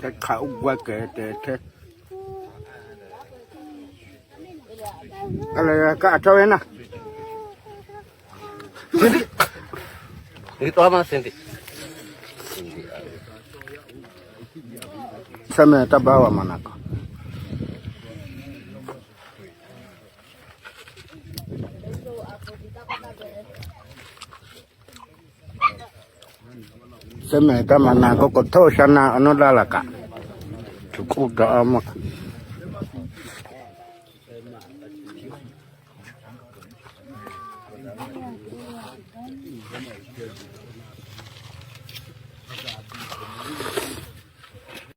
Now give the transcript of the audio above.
Cái khẩu qua kệ thế cái này cả cho em nè Itu apa senti? Sema tabawa manako sema kama nako kutosha na anodalaka chukuta ama